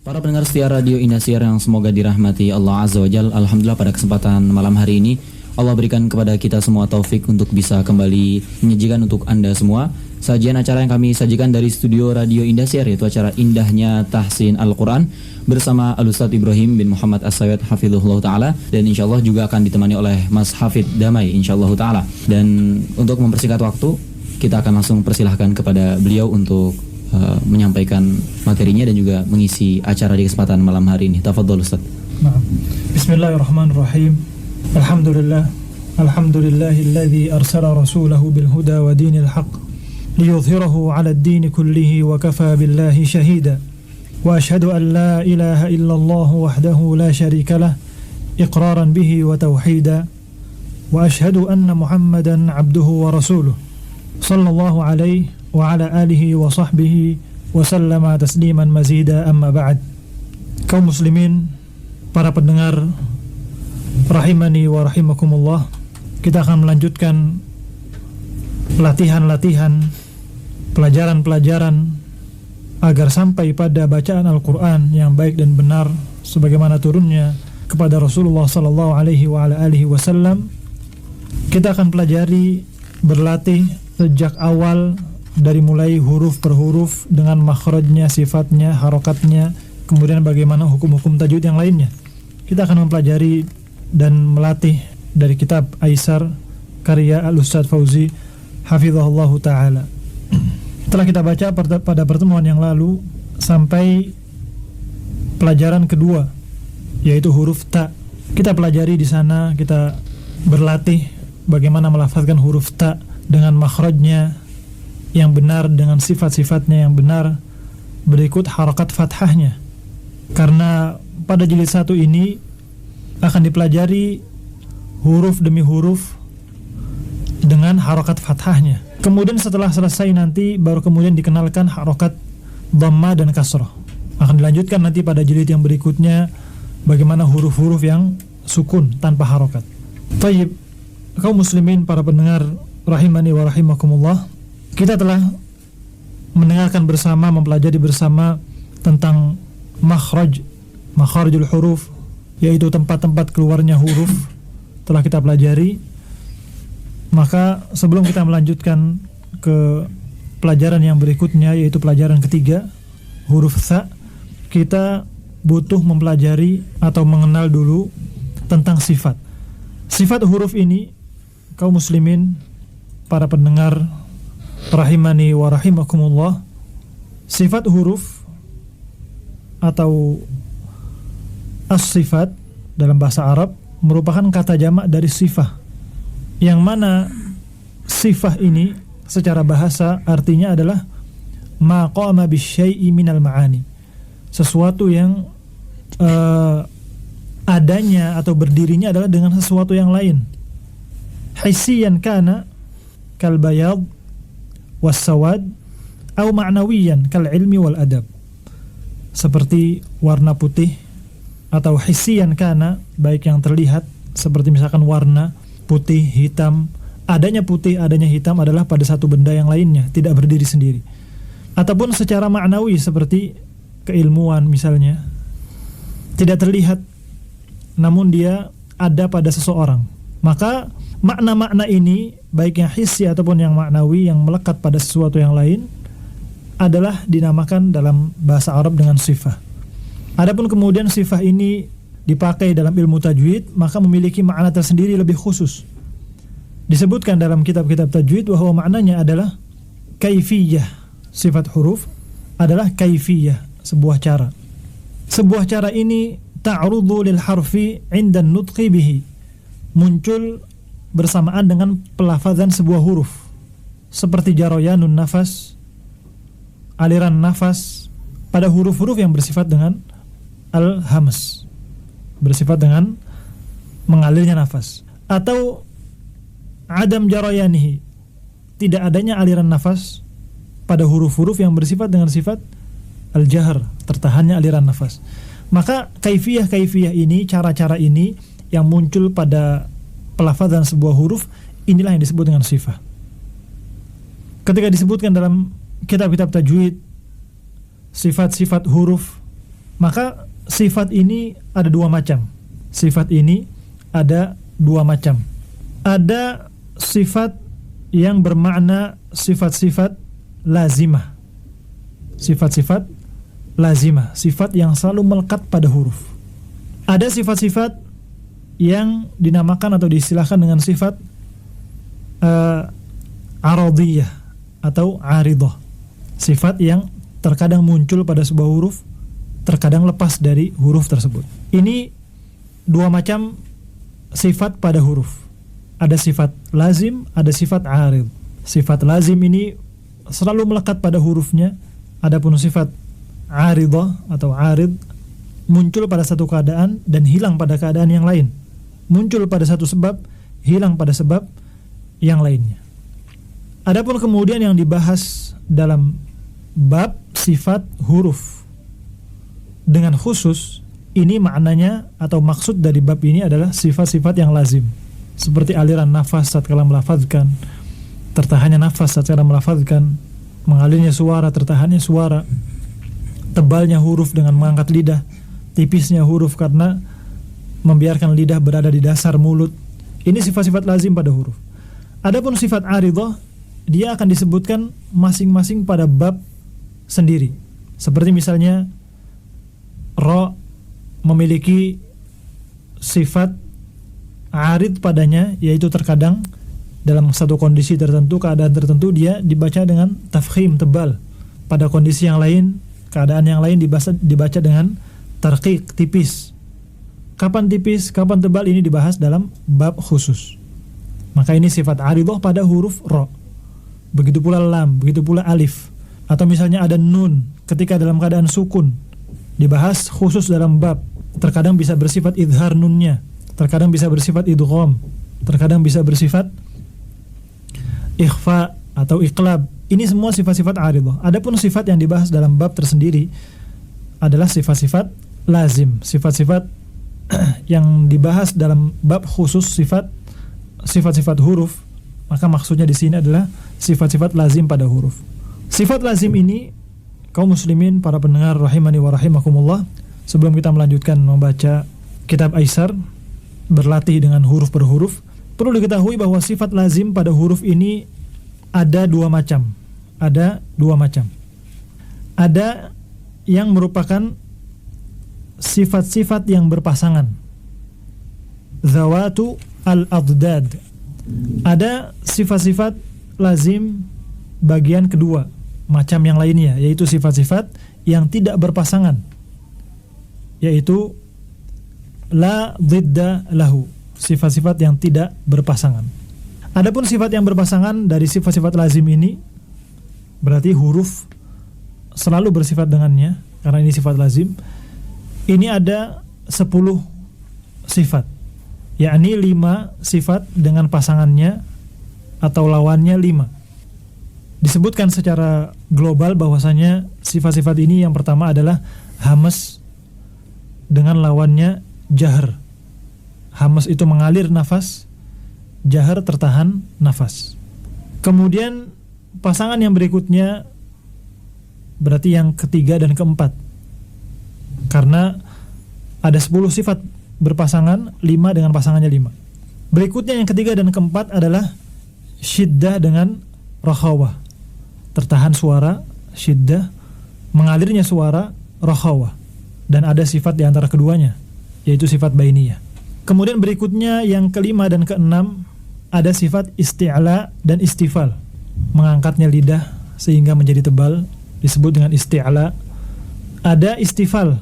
Para pendengar setia Radio Indosiar yang semoga dirahmati Allah Azza wa Jalla, alhamdulillah pada kesempatan malam hari ini Allah berikan kepada kita semua taufik untuk bisa kembali menyajikan untuk Anda semua sajian acara yang kami sajikan dari studio Radio Indosiar, yaitu acara Indahnya Tahsin Al-Quran bersama Al-Ustadz Ibrahim bin Muhammad As-Sayyid Hafizullah Ta'ala, dan insyaallah juga akan ditemani oleh Mas Hafid Damai insyaallah Ta'ala. Dan untuk mempersingkat waktu, kita akan langsung persilahkan kepada beliau untuk menyampaikan materinya dan juga mengisi acara di kesempatan malam hari ini. Tafadhol Ustaz. Bismillahirrahmanirrahim. Alhamdulillahilladzi arsala rasulahu bil huda wa dinil haqq liyudhhirahu 'ala ad-din kullihi wa kafa billahi shahida. Wa ashhadu an la ilaha illallah wahdahu la sharika lah iqraran bihi wa tauhida. Wa ashhadu anna Muhammadan 'abduhu wa rasuluh. Sallallahu alaihi wa ala alihi wa sahbihi wa sallama tasliman mazida, amma ba'd. Kaum muslimin, para pendengar rahimani wa rahimakumullah, kita akan melanjutkan latihan-latihan, pelajaran-pelajaran agar sampai pada bacaan Al-Quran yang baik dan benar sebagaimana turunnya kepada Rasulullah sallallahu alaihi wa ala alihi wasallam. Kita akan pelajari, berlatih sejak awal, dari mulai huruf per huruf dengan makhrajnya, sifatnya, harokatnya, kemudian bagaimana hukum-hukum tajwid yang lainnya. Kita akan mempelajari dan melatih dari kitab Aisar karya Al-Ustadz Fauzi Hafizahullah Ta'ala. Setelah kita baca pada pertemuan yang lalu sampai pelajaran kedua, yaitu huruf ta. Kita pelajari di sana, kita berlatih bagaimana melafazkan huruf ta dengan makhrajnya yang benar, dengan sifat-sifatnya yang benar, berikut harakat fathahnya. Karena pada jilid 1 ini akan dipelajari huruf demi huruf dengan harakat fathahnya. Kemudian setelah selesai nanti baru kemudian dikenalkan harakat dhamma dan kasrah. Akan dilanjutkan nanti pada jilid yang berikutnya bagaimana huruf-huruf yang sukun tanpa harakat. Tayyib, kaum muslimin, para pendengar rahimani wa rahimakumullah, kita telah mendengarkan bersama, mempelajari bersama tentang makhrajul huruf, yaitu tempat-tempat keluarnya huruf, telah kita pelajari. Maka sebelum kita melanjutkan ke pelajaran yang berikutnya, yaitu pelajaran ketiga, huruf tha, kita butuh mempelajari atau mengenal dulu tentang sifat. Sifat huruf ini, kaum muslimin, para pendengar rahimani wa rahimakumullah, sifat huruf atau as-sifat dalam bahasa Arab merupakan kata jamak dari sifah, yang mana sifah ini secara bahasa artinya adalah ma qama bisyai'i minal ma'ani, sesuatu yang adanya atau berdirinya adalah dengan sesuatu yang lain. Hissiyan kana kal bayad was-sawad atau ma'nawiyan kal ilmi wal adab, seperti warna putih, atau hissiyan kana, baik yang terlihat seperti misalkan warna putih, hitam. Adanya putih, adanya hitam adalah pada satu benda yang lainnya, tidak berdiri sendiri. Ataupun secara ma'nawi seperti keilmuan misalnya, tidak terlihat namun dia ada pada seseorang. Maka makna-makna ini, baik yang hissi ataupun yang maknawi, yang melekat pada sesuatu yang lain, adalah dinamakan dalam bahasa Arab dengan sifah. Adapun kemudian sifah ini dipakai dalam ilmu tajwid, maka memiliki makna tersendiri lebih khusus. Disebutkan dalam kitab-kitab tajwid bahwa maknanya adalah kaifiyah. Sifat huruf adalah kaifiyah, sebuah cara. Sebuah cara ini ta'rudu lil harfi 'inda an-nutqi bihi, muncul bersamaan dengan pelafazan sebuah huruf, seperti jaroyanun nafas, aliran nafas pada huruf-huruf yang bersifat dengan al-hams, bersifat dengan mengalirnya nafas. Atau adam jaroyanihi, tidak adanya aliran nafas pada huruf-huruf yang bersifat dengan sifat al-jahr, tertahannya aliran nafas. Maka kaifiyah ini, cara-cara ini yang muncul pada pelafazan sebuah huruf, inilah yang disebut dengan sifah. Ketika disebutkan dalam kitab-kitab tajwid sifat-sifat huruf, Maka sifat ini ada dua macam. Sifat ini ada dua macam. Ada sifat yang bermakna sifat-sifat lazimah. Sifat-sifat lazimah, sifat yang selalu melekat pada huruf. Ada sifat-sifat yang dinamakan atau diistilahkan dengan sifat aradiyah atau aridah. Sifat yang terkadang muncul pada sebuah huruf, terkadang lepas dari huruf tersebut. Ini dua macam sifat pada huruf. Ada sifat lazim, ada sifat arid. Sifat lazim ini selalu melekat pada hurufnya. Adapun sifat aridah atau arid muncul pada satu keadaan dan hilang pada keadaan yang lain. Muncul pada satu sebab, hilang pada sebab yang lainnya. Adapun kemudian yang dibahas dalam bab sifat huruf dengan khusus, ini maknanya atau maksud dari bab ini adalah sifat-sifat yang lazim, seperti aliran nafas saat kala melafazkan, tertahannya nafas saat kala melafazkan, mengalirnya suara, tertahannya suara, tebalnya huruf dengan mengangkat lidah, tipisnya huruf karena membiarkan lidah berada di dasar mulut. Ini sifat-sifat lazim pada huruf. Adapun sifat aridah, dia akan disebutkan masing-masing pada bab sendiri. Seperti misalnya ra memiliki sifat arid padanya, yaitu terkadang dalam satu kondisi tertentu, keadaan tertentu dia dibaca dengan tafkhim, tebal. Pada kondisi yang lain, keadaan yang lain dibaca dengan tarqiq, tipis. Kapan tipis, kapan tebal, ini dibahas dalam bab khusus. Maka ini sifat aridah pada huruf ra. Begitu pula lam, begitu pula alif. Atau misalnya ada nun ketika dalam keadaan sukun, dibahas khusus dalam bab. Terkadang bisa bersifat idhar nunnya, terkadang bisa bersifat idgham, terkadang bisa bersifat ikhfa atau iqlab. Ini semua sifat-sifat aridah. Adapun sifat yang dibahas dalam bab tersendiri adalah sifat-sifat lazim, sifat-sifat yang dibahas dalam bab khusus sifat-sifat huruf. Maka maksudnya di sini adalah sifat-sifat lazim pada huruf. Sifat lazim ini, kaum muslimin, para pendengar rahimani wa rahimakumullah, sebelum kita melanjutkan membaca kitab Aisar, berlatih dengan huruf per huruf, perlu diketahui bahwa sifat lazim pada huruf ini ada dua macam. Ada dua macam. Ada yang merupakan sifat-sifat yang berpasangan, zawatu al-adad. Ada sifat-sifat lazim bagian kedua, macam yang lainnya, yaitu sifat-sifat yang tidak berpasangan, yaitu la dhidda lahu, sifat-sifat yang tidak berpasangan. Adapun sifat yang berpasangan dari sifat-sifat lazim ini, berarti huruf selalu bersifat dengannya, karena ini sifat lazim. Ini ada 10 sifat, yakni 5 sifat dengan pasangannya atau lawannya 5. Disebutkan secara global bahwasanya sifat-sifat ini yang pertama adalah hamas dengan lawannya jahr. Hamas itu mengalir nafas, jahr tertahan nafas. Kemudian pasangan yang berikutnya berarti yang ketiga dan keempat, karena ada 10 sifat berpasangan, 5 dengan pasangannya 5. Berikutnya yang ketiga dan keempat adalah syiddah dengan rakhawah, tertahan suara, syiddah, mengalirnya suara, rakhawah. Dan ada sifat di antara keduanya, yaitu sifat bainiyah. Kemudian berikutnya yang kelima dan keenam ada sifat isti'la dan istifal, mengangkatnya lidah sehingga menjadi tebal, disebut dengan isti'la. Ada istifal,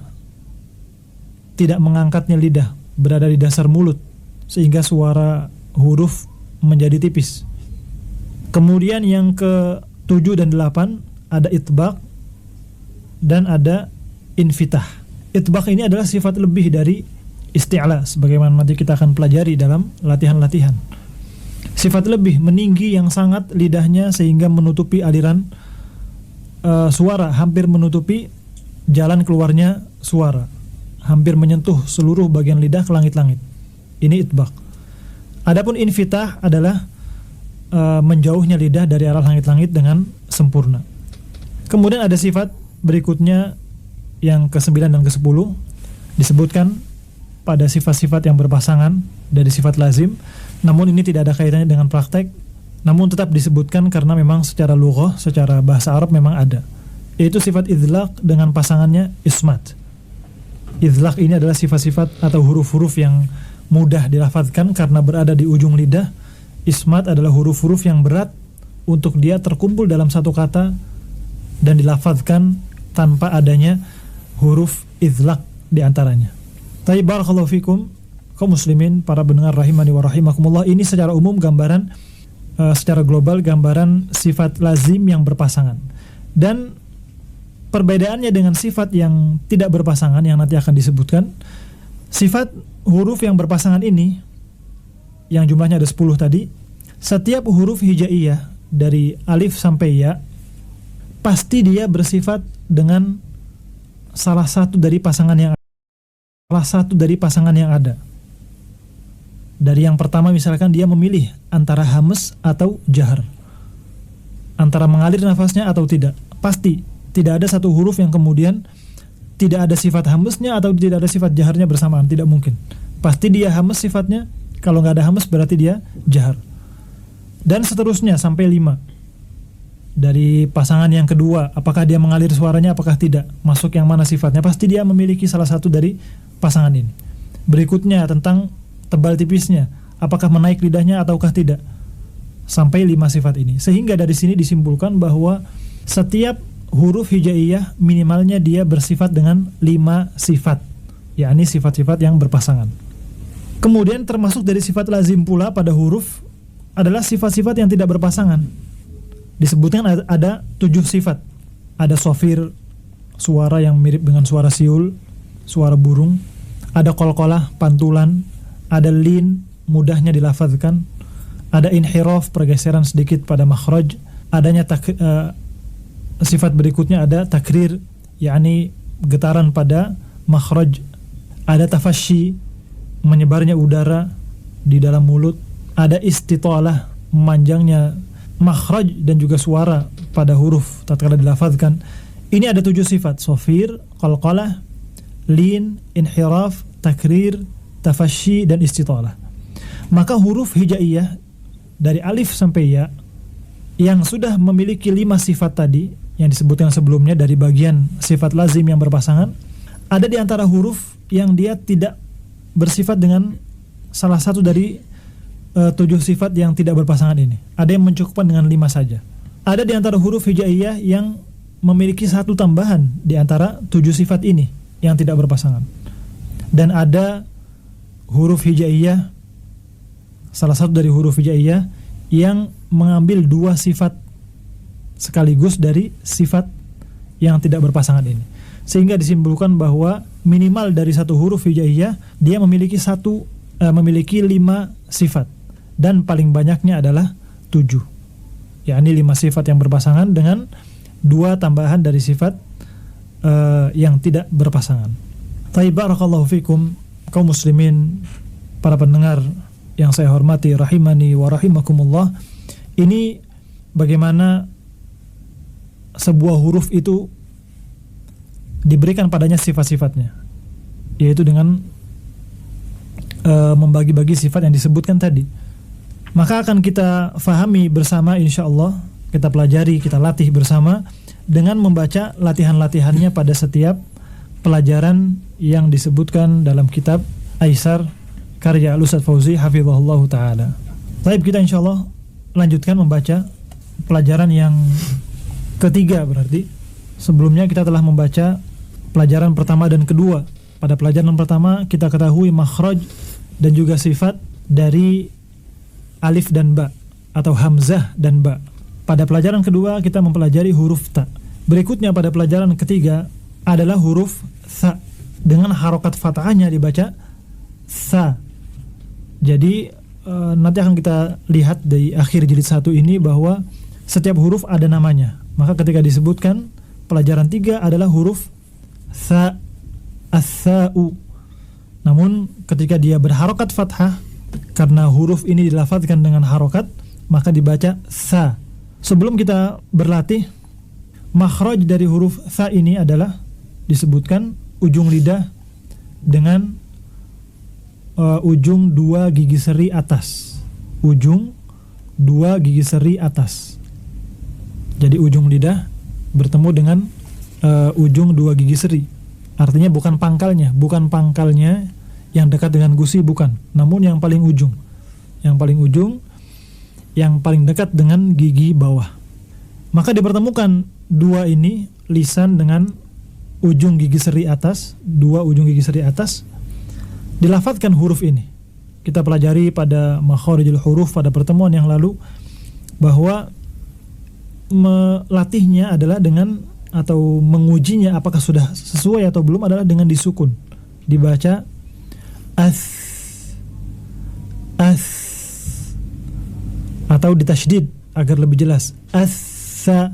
tidak mengangkatnya lidah, berada di dasar mulut sehingga suara huruf menjadi tipis. Kemudian yang ke-7 dan 8 ada itbaq dan ada infitah. Itbaq ini adalah sifat lebih dari isti'la, sebagaimana nanti kita akan pelajari dalam latihan-latihan. Sifat lebih, meninggi yang sangat lidahnya sehingga menutupi aliran suara, hampir menutupi jalan keluarnya suara, hampir menyentuh seluruh bagian lidah ke langit-langit. Ini itbaq. Adapun infitah adalah menjauhnya lidah dari arah langit-langit dengan sempurna. Kemudian ada sifat berikutnya yang ke-9 dan ke-10 disebutkan pada sifat-sifat yang berpasangan dari sifat lazim, namun ini tidak ada kaitannya dengan praktek, namun tetap disebutkan karena memang secara lughah, secara bahasa Arab memang ada, yaitu sifat idlaq dengan pasangannya ismat. Idlaq ini adalah sifat-sifat atau huruf-huruf yang mudah dilafazkan karena berada di ujung lidah. Ismat adalah huruf-huruf yang berat untuk dia terkumpul dalam satu kata dan dilafazkan tanpa adanya huruf idlaq di antaranya. Tapi barakallahu fikum, kaum muslimin, para pendengar rahimani wa rahimakumullah, ini secara umum gambaran secara global gambaran sifat lazim yang berpasangan. Dan perbedaannya dengan sifat yang tidak berpasangan yang nanti akan disebutkan, sifat huruf yang berpasangan ini yang jumlahnya ada 10 tadi, setiap huruf hijaiyah dari alif sampai ya pasti dia bersifat dengan salah satu dari pasangan yang ada. Dari yang pertama misalkan dia memilih antara hamas atau jahar, antara mengalir nafasnya atau tidak. Pasti tidak ada satu huruf yang kemudian tidak ada sifat hamasnya atau tidak ada sifat jaharnya bersamaan, tidak mungkin. Pasti dia hamas sifatnya, kalau nggak ada hamas berarti dia jahar. Dan seterusnya sampai 5. Dari pasangan yang kedua, apakah dia mengalir suaranya, apakah tidak, masuk yang mana sifatnya, pasti dia memiliki salah satu dari pasangan ini. Berikutnya tentang tebal tipisnya, apakah menaik lidahnya ataukah tidak, sampai 5 sifat ini. Sehingga dari sini disimpulkan bahwa setiap huruf hijaiyah minimalnya dia bersifat dengan 5 sifat, yakni sifat-sifat yang berpasangan. Kemudian termasuk dari sifat lazim pula pada huruf adalah sifat-sifat yang tidak berpasangan. Disebutkan ada 7 sifat. Ada sofir, suara yang mirip dengan suara siul, suara burung. Ada qalqalah, pantulan. Ada lin, mudahnya dilafazkan. Ada inhiraf, pergeseran sedikit pada makhraj. Adanya sifat berikutnya ada takrir, yakni getaran pada makhraj. Ada tafasyi, menyebarnya udara di dalam mulut. Ada istitalah, memanjangnya makhraj dan juga suara pada huruf tatkala dilafazkan. Ini ada 7 sifat: sofir, qalqalah, lin, inhiraf, takrir, tafasyi, dan istitalah. Maka huruf hijaiyah dari alif sampai ya yang sudah memiliki 5 sifat tadi yang disebutkan sebelumnya dari bagian sifat lazim yang berpasangan, ada di antara huruf yang dia tidak bersifat dengan salah satu dari 7 sifat yang tidak berpasangan ini. Ada yang mencukupkan dengan 5 saja. Ada di antara huruf hijaiyah yang memiliki satu tambahan di antara 7 sifat ini yang tidak berpasangan. Dan ada huruf hijaiyah, salah satu dari huruf hijaiyah yang mengambil 2 sifat sekaligus dari sifat yang tidak berpasangan ini. Sehingga disimpulkan bahwa minimal dari satu huruf hijaiyah dia memiliki 5 sifat. Dan paling banyaknya adalah 7, yakni 5 sifat yang berpasangan dengan 2 tambahan dari sifat yang tidak berpasangan. Taib, barakallahu fikum, kaum muslimin, para pendengar yang saya hormati rahimani wa rahimakumullah. Ini bagaimana sebuah huruf itu diberikan padanya sifat-sifatnya, yaitu dengan membagi-bagi sifat yang disebutkan tadi. Maka akan kita fahami bersama, insyaallah, kita pelajari, kita latih bersama dengan membaca latihan-latihannya pada setiap pelajaran yang disebutkan dalam kitab Aisar karya Al-Ustaz Fauzi hafizahullah ta'ala. Baik, kita insyaallah lanjutkan membaca pelajaran yang ketiga. Berarti sebelumnya kita telah membaca pelajaran pertama dan kedua. Pada pelajaran pertama kita ketahui makhraj dan juga sifat dari alif dan ba atau hamzah dan ba. Pada pelajaran kedua kita mempelajari huruf ta. Berikutnya pada pelajaran ketiga adalah huruf tha dengan harokat fathahnya dibaca tha. Jadi nanti akan kita lihat di akhir jilid 1 ini bahwa setiap huruf ada namanya. Maka ketika disebutkan pelajaran 3 adalah huruf tha, as-sa'u. Namun ketika dia berharokat fathah, karena huruf ini dilafazkan dengan harokat, maka dibaca sa. Sebelum kita berlatih, makhraj dari huruf sa ini adalah disebutkan ujung lidah dengan ujung 2 gigi seri atas. Ujung 2 gigi seri atas. Jadi ujung lidah bertemu dengan ujung 2 gigi seri. Artinya bukan pangkalnya yang dekat dengan gusi, bukan. Namun yang paling ujung. Yang paling dekat dengan gigi bawah. Maka dipertemukan dua ini, lisan dengan ujung gigi seri atas, 2 ujung gigi seri atas, dilafadzkan huruf ini. Kita pelajari pada makharijul huruf pada pertemuan yang lalu bahwa melatihnya adalah dengan, atau mengujinya apakah sudah sesuai atau belum adalah dengan disukun. Dibaca as, atau ditasydid agar lebih jelas. Assa,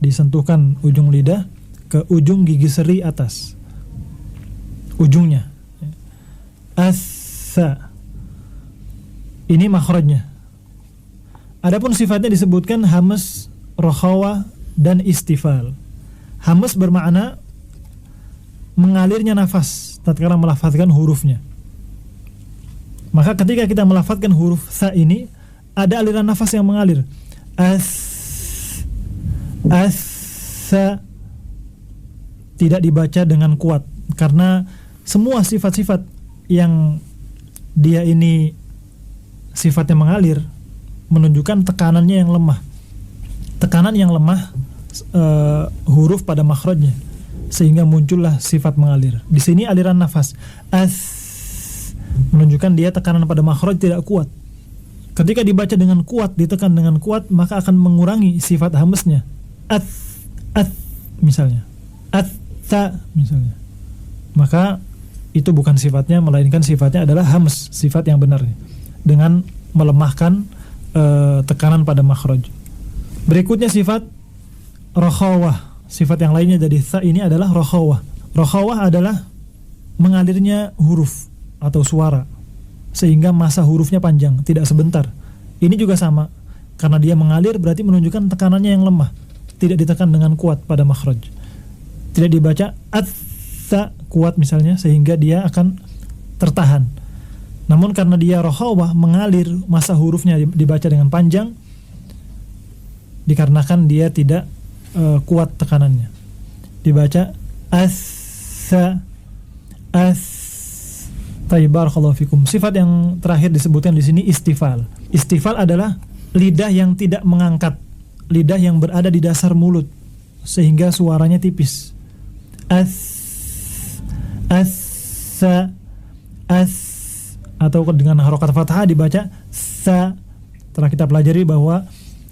disentuhkan ujung lidah ke ujung gigi seri atas. Ujungnya. Assa. Ini makhrajnya. Adapun sifatnya disebutkan hamas, rokhawah, dan istifal. Hamas bermakna mengalirnya nafas tatkala melafazkan hurufnya. Maka ketika kita melafazkan huruf sa ini, ada aliran nafas yang mengalir. Sa, tidak dibaca dengan kuat, karena semua sifat-sifat yang dia ini sifatnya mengalir menunjukkan tekanannya yang lemah. Tekanan yang lemah huruf pada makhrajnya, sehingga muncullah sifat mengalir. Di sini aliran nafas menunjukkan dia tekanan pada makhraj tidak kuat. Ketika dibaca dengan kuat, ditekan dengan kuat, maka akan mengurangi sifat hamesnya. At misalnya, ta misalnya. Maka itu bukan sifatnya, melainkan sifatnya adalah hames, sifat yang benar, dengan melemahkan tekanan pada makhraj. Berikutnya sifat rokhawah. Sifat yang lainnya dari tha ini adalah rokhawah. Rokhawah adalah mengalirnya huruf atau suara sehingga masa hurufnya panjang, tidak sebentar. Ini juga sama, karena dia mengalir berarti menunjukkan tekanannya yang lemah, tidak ditekan dengan kuat pada makhraj. Tidak dibaca at-tha kuat misalnya, sehingga dia akan tertahan. Namun karena dia rokhawah, mengalir, masa hurufnya dibaca dengan panjang, dikarenakan dia tidak kuat tekanannya. Dibaca as-sa, barakallahu fikum. Sifat yang terakhir disebutkan di sini istifal. Istifal adalah lidah yang tidak mengangkat, lidah yang berada di dasar mulut sehingga suaranya tipis. Atau dengan harokat fathah dibaca sa. Telah kita pelajari bahwa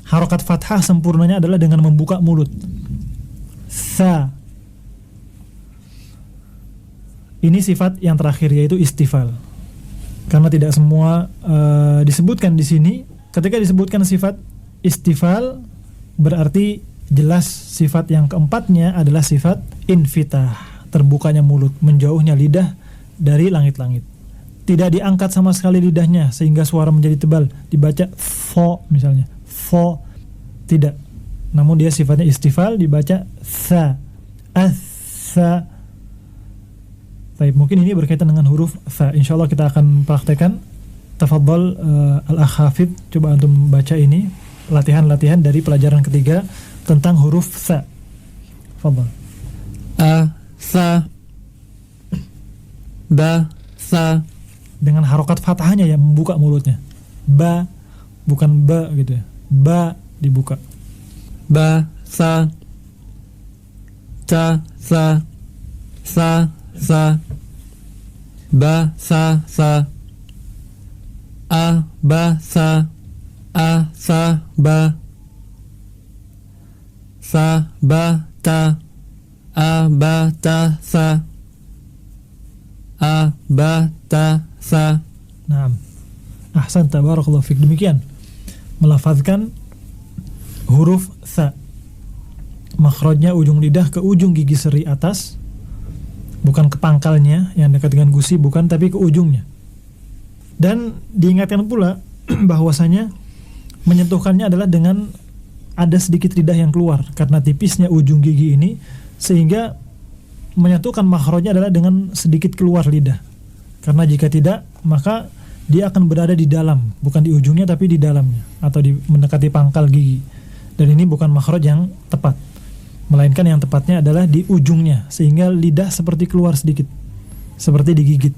harokat fathah sempurnanya adalah dengan membuka mulut. Sa. Ini sifat yang terakhir, yaitu istifal. Karena tidak semua disebutkan di sini. Ketika disebutkan sifat istifal, berarti jelas sifat yang keempatnya adalah sifat infitah, terbukanya mulut, menjauhnya lidah dari langit-langit. Tidak diangkat sama sekali lidahnya sehingga suara menjadi tebal. Dibaca fo misalnya, fo, tidak. Namun dia sifatnya istifal, dibaca sa, as-sa. Baik, mungkin ini berkaitan dengan huruf fa. Insyaallah kita akan praktekkan. Tafadhal al-akh Hafidh, coba antum baca ini latihan-latihan dari pelajaran ketiga tentang huruf sa. Tafadhal. A, sa, ba, sa. Dengan harokat fathahnya ya, membuka mulutnya. Ba, bukan ba gitu ya. Ba dibuka. Ba, sa, ta, sa, ba, sa, a, ba, sa, ba, sa, ba, ta, a, ba, ta, sa, a, ba, ta, sa. Naam. Ahsan, tabarakallahu fik. Demikian melafazkan huruf sa. Makhrajnya ujung lidah ke ujung gigi seri atas, bukan ke pangkalnya yang dekat dengan gusi, bukan, tapi ke ujungnya. Dan diingatkan pula bahwasanya menyentuhkannya adalah dengan ada sedikit lidah yang keluar karena tipisnya ujung gigi ini, sehingga menyatukan makhrajnya adalah dengan sedikit keluar lidah. Karena jika tidak, maka dia akan berada di dalam, bukan di ujungnya tapi di dalamnya, atau mendekati pangkal gigi. Dan ini bukan makhraj yang tepat, melainkan yang tepatnya adalah di ujungnya, sehingga lidah seperti keluar sedikit, seperti digigit.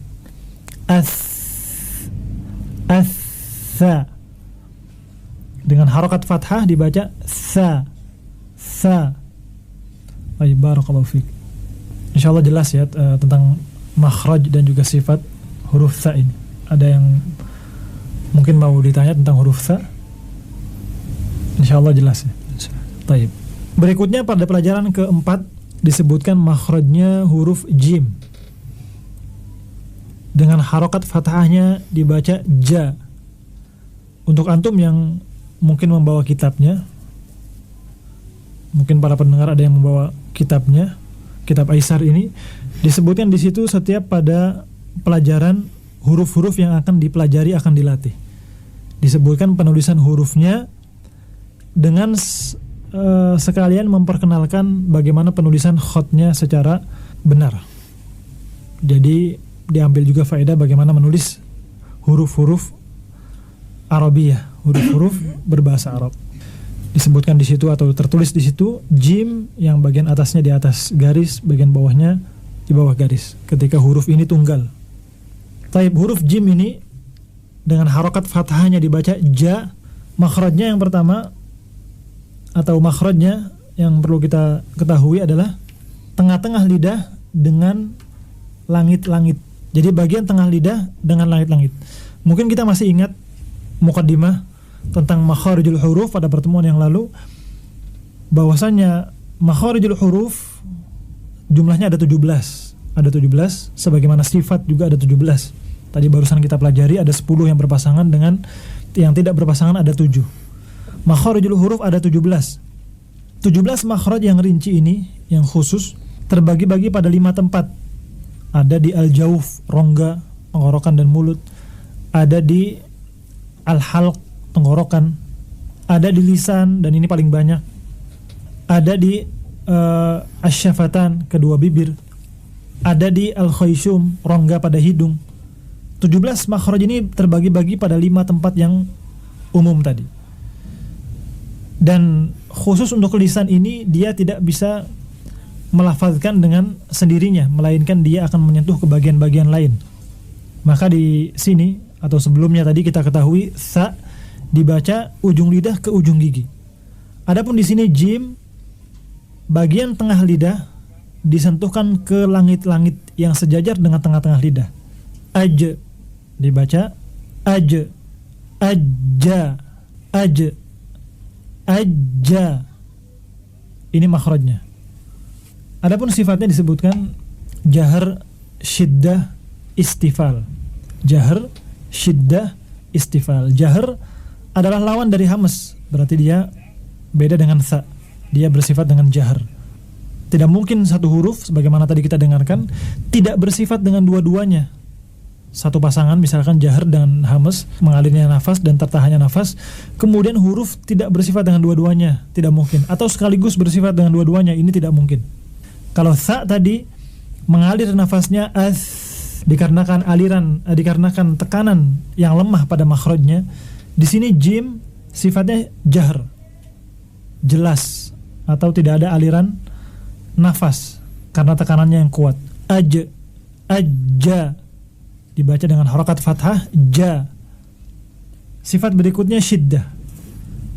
Sa. Dengan harokat fathah dibaca sa. Baik, barakallahu fiik. Insyaallah jelas ya tentang makhraj dan juga sifat huruf sa ini. Ada yang mungkin mau ditanya tentang huruf sa? Insyaallah jelas ya. Baik. Berikutnya pada pelajaran keempat disebutkan makhrajnya huruf jim. Dengan harokat fathahnya dibaca ja. Untuk antum yang mungkin membawa kitabnya, mungkin para pendengar ada yang membawa kitabnya, kitab Aisar ini, disebutkan di situ setiap pada pelajaran huruf-huruf yang akan dipelajari akan dilatih. Disebutkan penulisan hurufnya dengan sekalian memperkenalkan bagaimana penulisan khotnya secara benar. Jadi diambil juga faedah bagaimana menulis huruf-huruf Arabiyah, huruf-huruf berbahasa Arab. Disebutkan di situ atau tertulis di situ jim yang bagian atasnya di atas garis, bagian bawahnya di bawah garis. Ketika huruf ini tunggal. Taib huruf jim ini dengan harokat fathahnya dibaca ja. Makhrajnya yang pertama atau makhrajnya yang perlu kita ketahui adalah tengah-tengah lidah dengan langit-langit. Jadi bagian tengah lidah dengan langit-langit. Mungkin kita masih ingat muqaddimah tentang makharijul huruf pada pertemuan yang lalu, bahwasanya makharijul huruf jumlahnya ada 17. Ada 17, sebagaimana sifat juga ada 17. Tadi barusan kita pelajari ada 10 yang berpasangan dengan yang tidak berpasangan ada 7. Makharijul huruf ada 17. 17 makhraj yang rinci ini, yang khusus, terbagi-bagi pada 5 tempat. Ada di al-jauf, rongga, tenggorokan dan mulut. Ada di al-halq, tenggorokan. Ada di lisan, dan ini paling banyak. Ada di asyafatan, kedua bibir. Ada di al-khayshum, rongga pada hidung. 17 makhraj ini terbagi-bagi pada 5 tempat yang umum tadi. Dan khusus untuk lisan ini dia tidak bisa melafazkan dengan sendirinya, melainkan dia akan menyentuh ke bagian-bagian lain. Maka di sini atau sebelumnya tadi kita ketahui sa dibaca ujung lidah ke ujung gigi. Adapun di sini jim, bagian tengah lidah disentuhkan ke langit-langit yang sejajar dengan tengah-tengah lidah. Aj dibaca aj, ajja, aj, ajja. Ini makhrajnya. Adapun sifatnya disebutkan jahar, syiddah, istifal. Jahar, syiddah, istifal. Jahar adalah lawan dari hamas, berarti dia beda dengan sa. Dia bersifat dengan jahar. Tidak mungkin satu huruf sebagaimana tadi kita dengarkan tidak bersifat dengan dua-duanya. Satu pasangan misalkan jahar dan hamas, mengalirnya nafas dan tertahannya nafas, kemudian huruf tidak bersifat dengan dua-duanya, tidak mungkin. Atau sekaligus bersifat dengan dua-duanya, ini tidak mungkin. Kalau sa tadi mengalir nafasnya dikarenakan dikarenakan tekanan yang lemah pada makhrajnya. Di sini jim sifatnya jahr, jelas, atau tidak ada aliran nafas karena tekanannya yang kuat. Ajja dibaca dengan harakat fathah ja. Sifat berikutnya syiddah.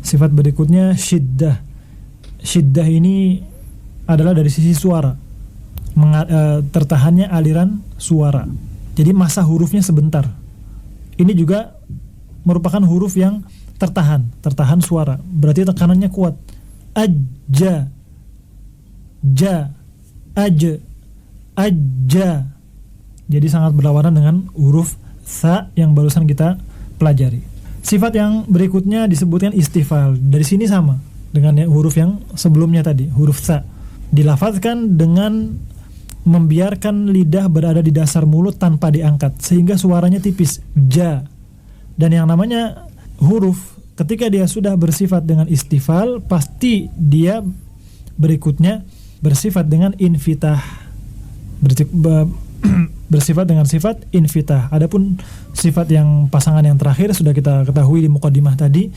Sifat berikutnya syiddah. Syiddah ini adalah dari sisi suara, tertahannya aliran suara. Jadi masa hurufnya sebentar. Ini juga merupakan huruf yang tertahan suara. Berarti tekanannya kuat. Ajja, ja, ajja. Jadi sangat berlawanan dengan huruf sa yang barusan kita pelajari. Sifat yang berikutnya disebutkan istifal. Dari sini sama dengan huruf yang sebelumnya tadi, huruf sa. Dilafazkan dengan membiarkan lidah berada di dasar mulut tanpa diangkat sehingga suaranya tipis, ja. Dan yang namanya huruf ketika dia sudah bersifat dengan istifal, pasti dia berikutnya bersifat dengan infitah. Bersifat dengan sifat infitah. Adapun sifat yang pasangan yang terakhir sudah kita ketahui di muqaddimah tadi,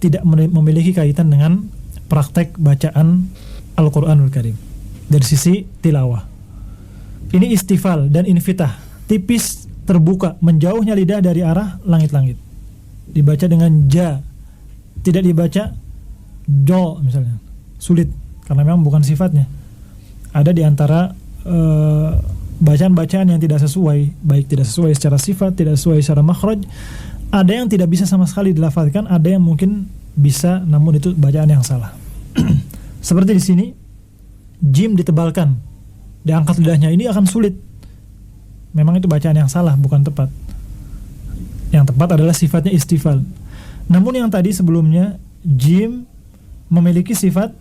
tidak memiliki kaitan dengan praktek bacaan Al-Qur'anul Karim dari sisi tilawah. Ini istifal dan infitah, tipis, terbuka, menjauhnya lidah dari arah langit-langit. Dibaca dengan ja, tidak dibaca jo misalnya. Sulit karena memang bukan sifatnya. Ada di antara bacaan-bacaan yang tidak sesuai, baik tidak sesuai secara sifat, tidak sesuai secara makhraj. Ada yang tidak bisa sama sekali dilafazkan, ada yang mungkin bisa namun itu bacaan yang salah. Seperti di sini, jim ditebalkan, diangkat lidahnya, ini akan sulit. Memang itu bacaan yang salah, bukan tepat. Yang tepat adalah sifatnya istifal. Namun yang tadi sebelumnya, jim memiliki sifat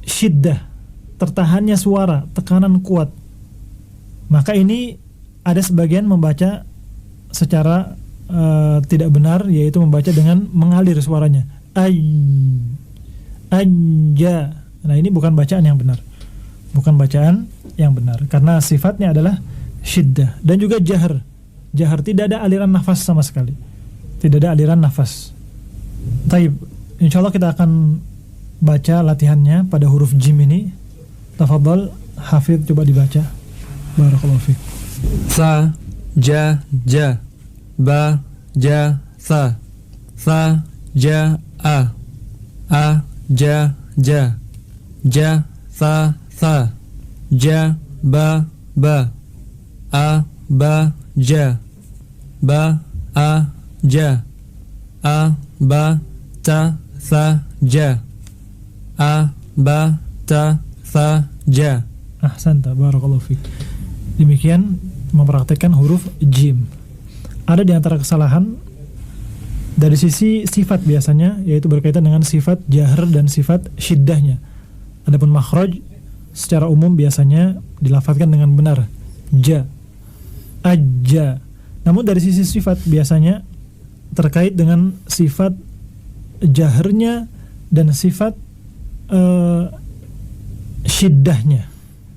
syiddah, tertahannya suara, tekanan kuat. Maka ini ada sebagian membaca secara tidak benar, yaitu membaca dengan mengalir suaranya. Anja. Nah, ini bukan bacaan yang benar. Bukan bacaan yang benar karena sifatnya adalah syiddah. Dan juga jahar. Jahar tidak ada aliran nafas sama sekali. Tidak ada aliran nafas. Taib. Insyaallah kita akan baca latihannya pada huruf jim ini. Tafadhal Hafidh, coba dibaca. Barakallahu fiik. Sa, ja, ja. Ba, ja, sa. Sa, ja, a. A, ja, ja. Ja, sa, sa. Ja, ba, ba. A, ba, ja. Ba, a, ja. A, ba, ta, sa, ja. A, ba, ta, sa, ja. Ahsanta, barakallahu fiik. Demikian mempraktikkan huruf jim. Ada di antara kesalahan dari sisi sifat biasanya, yaitu berkaitan dengan sifat jahar dan sifat syiddahnya. Adapun makhraj secara umum biasanya dilafadzkan dengan benar, ja, ajja. Namun dari sisi sifat biasanya terkait dengan sifat jaharnya dan sifat syiddahnya.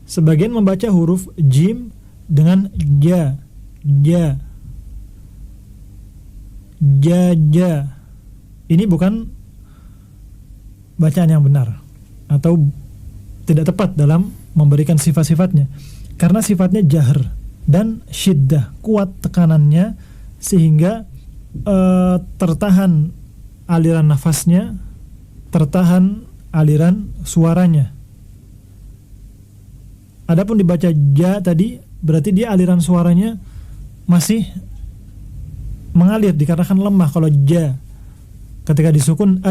Sebagian membaca huruf jim dengan ja, ja, ja, ja. Ini bukan bacaan yang benar atau tidak tepat dalam memberikan sifat-sifatnya, karena sifatnya jahar dan syiddah, kuat tekanannya sehingga tertahan aliran nafasnya, tertahan aliran suaranya. Adapun dibaca ja tadi, berarti dia aliran suaranya masih mengalir dikarenakan lemah. Kalau ja ketika disukun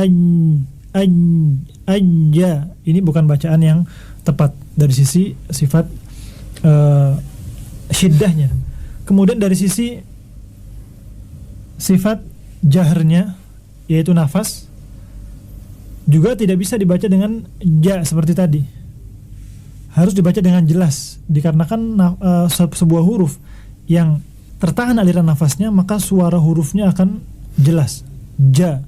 anja, ini bukan bacaan yang tepat dari sisi sifat syiddahnya. Kemudian dari sisi sifat jaharnya, yaitu nafas, juga tidak bisa dibaca dengan ja seperti tadi. Harus dibaca dengan jelas, dikarenakan sebuah huruf yang tertahan aliran nafasnya, maka suara hurufnya akan jelas. Ja,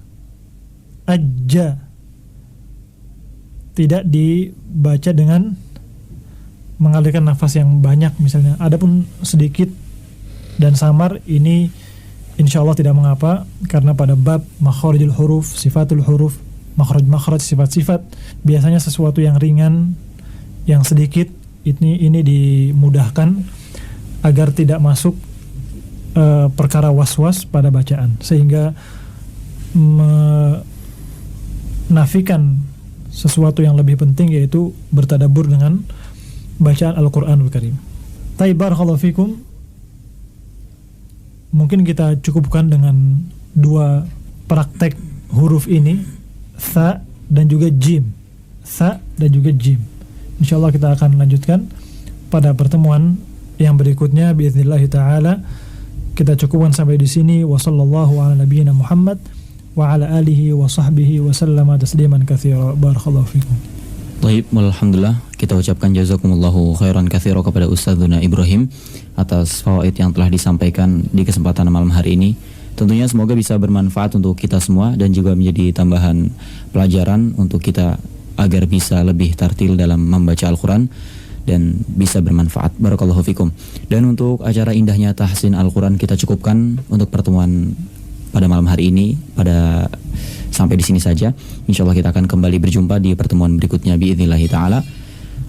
ajja. Tidak dibaca dengan mengalirkan nafas yang banyak misalnya. Adapun sedikit dan samar, ini insyaallah tidak mengapa, karena pada bab makharijul huruf, sifatul huruf, makhraj sifat-sifat, biasanya sesuatu yang ringan, yang sedikit, ini dimudahkan agar tidak masuk perkara was-was pada bacaan, sehingga menafikan sesuatu yang lebih penting, yaitu bertadabbur dengan bacaan Al-Qur'anul Karim. Taib, barakallahu fikum. Mungkin kita cukupkan dengan dua praktek huruf ini, tha dan juga jim. Tha dan juga jim. Insyaallah kita akan lanjutkan pada pertemuan yang berikutnya biiznillah taala. Kita cukupkan sampai di sini. Wa sallallahu ala nabiyyina Muhammad wa ala alihi wa sahbihi wa sallama tasliman katsira. Barakallahu fikum. Baik, alhamdulillah, kita ucapkan jazakumullahu khairan katsira kepada Ustadzuna Ibrahim atas fawaid yang telah disampaikan di kesempatan malam hari ini. Tentunya semoga bisa bermanfaat untuk kita semua dan juga menjadi tambahan pelajaran untuk kita agar bisa lebih tartil dalam membaca Al-Quran dan bisa bermanfaat. Barakallahu fikum. Dan untuk acara indahnya tahsin Al-Quran kita cukupkan untuk pertemuan pada malam hari ini. Sampai di sini saja. Insyaallah kita akan kembali berjumpa di pertemuan berikutnya biidznillah taala.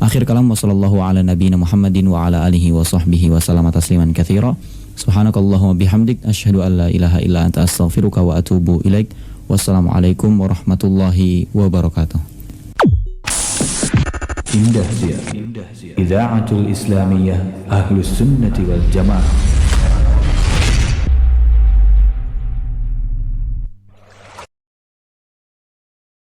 Akhir kalam, wassallallahu ala nabiyina Muhammadin wa ala alihi wa sahbihi wa sallama tasliman katsira. Subhanakallahumma bihamdik asyhadu an la ilaha illa anta astaghfiruka wa atubu ilaik. Wassalamualaikum warahmatullahi wabarakatuh. Indah Idaatul Islamiyah Ahlus Sunnati wal Jamaah.